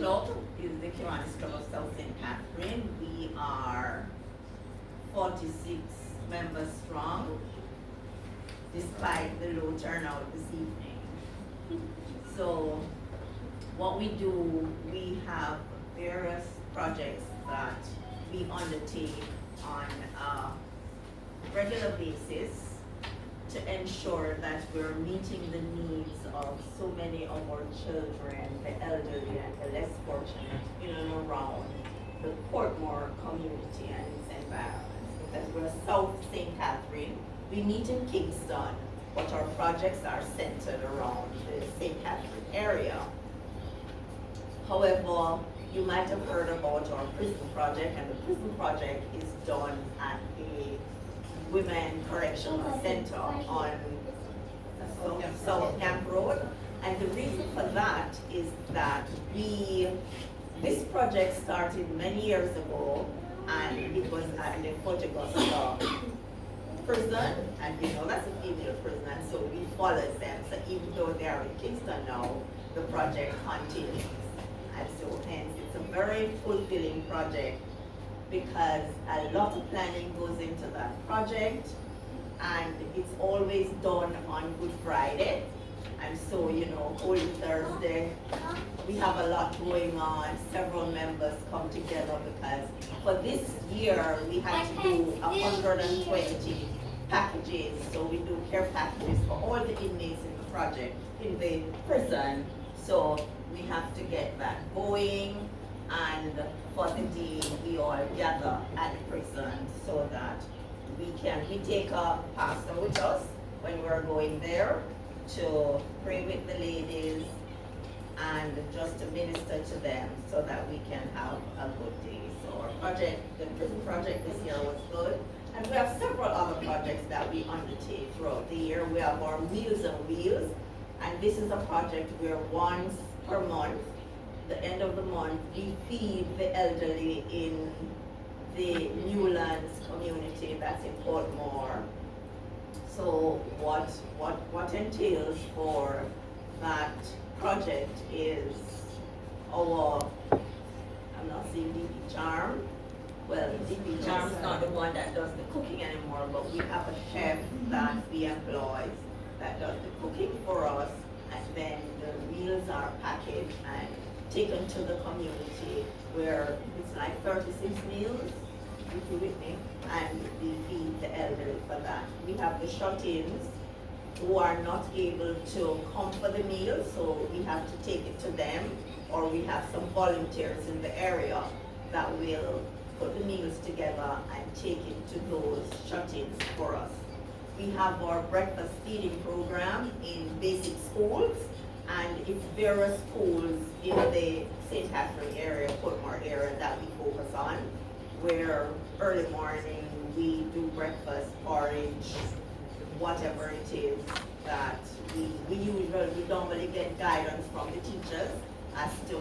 club is the Kiwanis Club of South St. Catherine. We are 46 members strong, despite the low turnout this evening. So what we do, we have various projects that we undertake on a regular basis to ensure that we're meeting the needs of so many of our children, the elderly and the less fortunate in and around the Portmore community and its environs. Because we're South St. Catherine, we meet in Kingston, but our projects are centered around the St. Catherine area. However, you might have heard about our prison project, and the prison project is done at a Women Correctional Center on South Camp Road. And the reason for that is that this project started many years ago, and it was at the Fort Augusta prison, and that's a female prison, and so we followed them. So even though they are in Kingston now, the project continues. And so hence it's a very fulfilling project, because a lot of planning goes into that project, and it's always done on Good Friday. And so, Holy Thursday, we have a lot going on. Several members come together, because for this year, we had to do 120 packages. So we do care packages for all the inmates in the project, in the prison. So we have to get that going. And for the day, we all gather at the prison so that we take a pastor with us when we're going there to pray with the ladies and just to minister to them so that we can have a good day. So our project, the prison project this year was good. And we have several other projects that we undertake throughout the year. We have our Meals on Wheels, and this is a project where once per month, the end of the month, we feed the elderly in the Newlands community that's in Portmore. So what entails for that project is our, I'm not saying DP Charm. Well, DP Charm's not the one that does the cooking anymore, but we have a chef that we employ that does the cooking for us, and then the meals are packaged and taken to the community, where it's like 36 meals, if you're with me, and we feed the elderly for that. We have the shut-ins who are not able to come for the meal, so we have to take it to them, or we have some volunteers in the area that will put the meals together and take it to those shut-ins for us. We have our breakfast feeding program in basic schools, and it's various schools in the St. Catherine area, Portmore area, that we focus on, where early morning we do breakfast, porridge, whatever it is that we normally get guidance from the teachers as to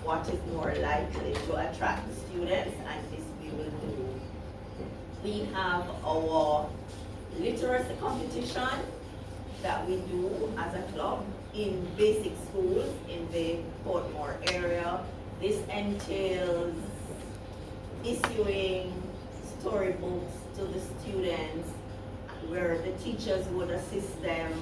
what is more likely to attract the students, and this we will do. We have our literacy competition that we do as a club in basic schools in the Portmore area. This entails issuing storybooks to the students, where the teachers would assist them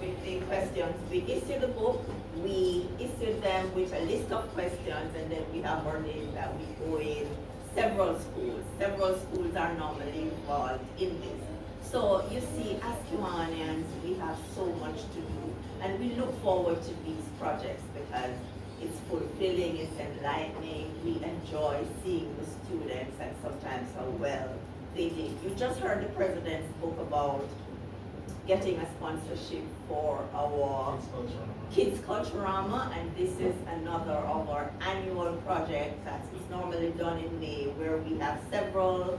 with the questions. We issue the book, we issue them with a list of questions, and then we have our name that we go in several schools. Several schools are normally involved in this. So you see, as Kiwanians, we have so much to do, and we look forward to these projects because it's fulfilling, it's enlightening. We enjoy seeing the students and sometimes how well they did. You just heard the president spoke about getting a sponsorship for our Kids Culturama, and this is another of our annual projects that is normally done in May, where we have several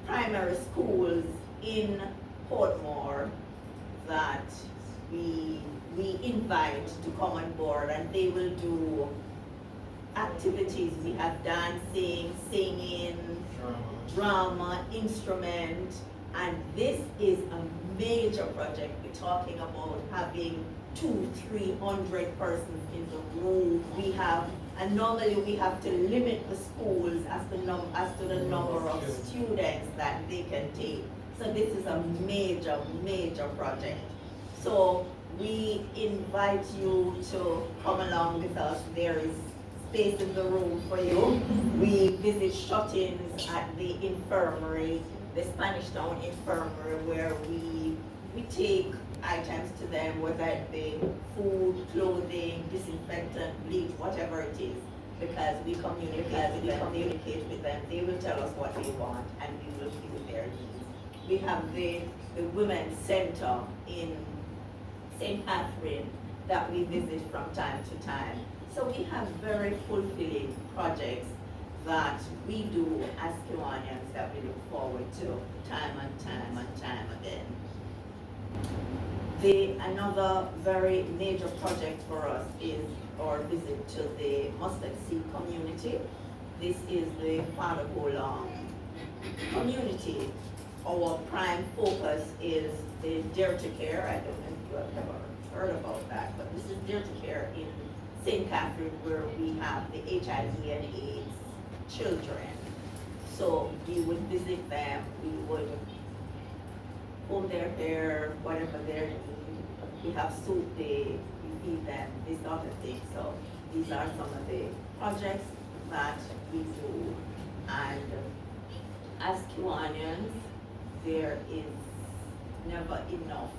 primary schools in Portmore that we invite to come on board, and they will do activities. We have dancing, singing, drama, instrument, And this is a major project. We're talking about having 200-300 persons in the room. And normally we have to limit the schools as to the number of students that they can take. So this is a major, major project. So we invite you to come along with us. There is space in the room for you. We visit shut-ins at the infirmary, the Spanish Town Infirmary, where we take items to them, whether it be food, clothing, disinfectant, bleach, whatever it is, because we communicate with them. They will tell us what they want, and we will fill their needs. We have the Women's Center in St. Catherine that we visit from time to time. So we have very fulfilling projects that we do as Kiwanians that we look forward to time and time and time again. Another very major project for us is our visit to the Mustard Seed community. This is the Father Go Long community. Our prime focus is the Dare to Care. I don't know if you have ever heard about that, but this is Dare to Care in St. Catherine, where we have the HIV and AIDS children. So we would visit them, we would comb their hair, whatever their need. We have soup day, we feed them, this sort of thing. So these are some of the projects that we do. And as Kiwanians, there is never enough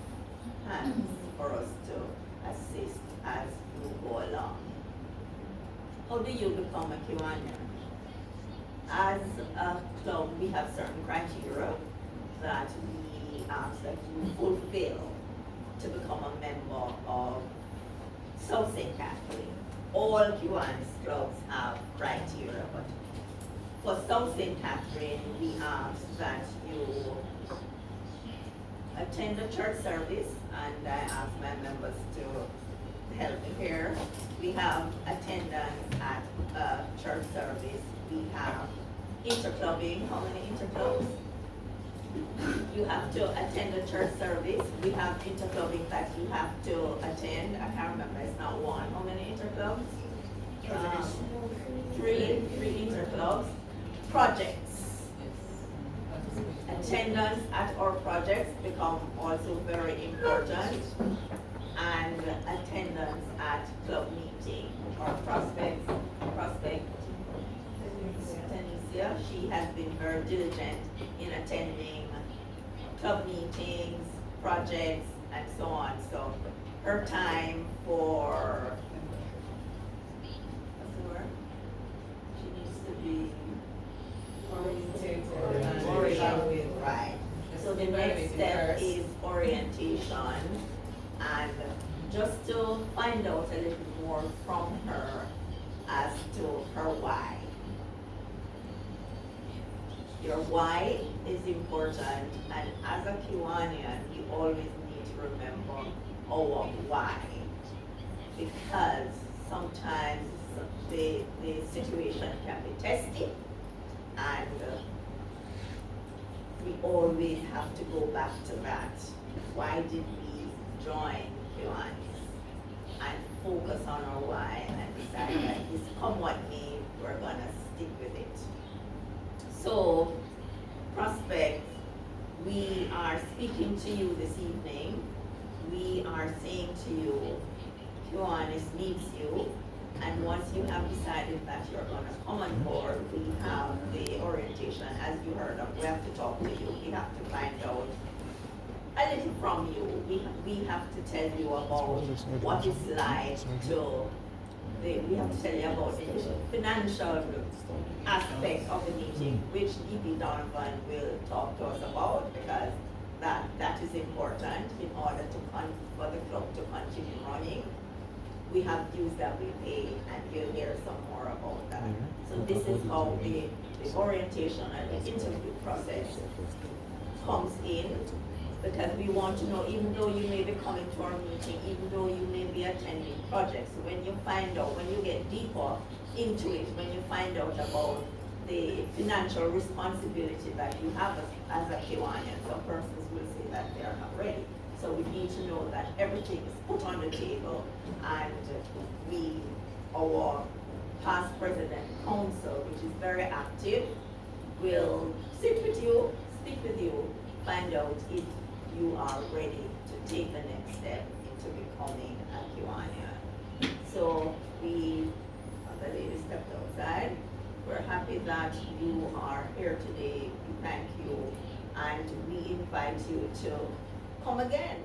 hands for us to assist as we go along. How do you become a Kiwanian? As a club, we have certain criteria that we ask that you fulfill to become a member of South St. Catherine. All Kiwanis clubs have criteria, but for South St. Catherine, we ask that you attend a church service, and I ask my members to help me here. We have attendance at a church service. We have interclubbing. How many interclubs? You have to attend a church service. We have interclubbing that you have to attend. I can't remember, it's not one. How many interclubs? Three interclubs. Projects. Attendance at our projects become also very important, and attendance at club meeting or prospect. Tanisha, she has been very diligent in attending club meetings, projects, and so on. So her time for, what's the word? She needs to be oriented, right. So the next step is orientation, and just to find out a little more from her as to her why. Your why is important, and as a Kiwanian, you always need to remember our why, because sometimes the situation can be testy, and we always have to go back to that. Why did we join Kiwanis? And focus on our why and decide that this, come what may, we're gonna stick with it. So, prospect, we are speaking to you this evening. We are saying to you, Kiwanis needs you. And once you have decided that you're gonna come on board, we have the orientation, as you heard of. We have to talk to you. We have to find out a little from you. We have to tell you about what it's like to, we have to tell you about the financial aspect of the meeting, which DP Donovan will talk to us about, because that is important in order for the club to continue running. We have dues that we pay, and you'll hear some more about that. So this is how the orientation and the interview process comes in, because we want to know, even though you may be coming to our meeting, even though you may be attending projects, when you find out, when you get deeper into it, when you find out about the financial responsibility that you have as a Kiwanian. Some persons will say that they are not ready. So we need to know that everything is put on the table, and our past president council, which is very active, will sit with you, speak with you, find out if you are ready to take the next step into becoming a Kiwanian. So the lady stepped outside. We're happy that you are here today. We thank you, and we invite you to come again.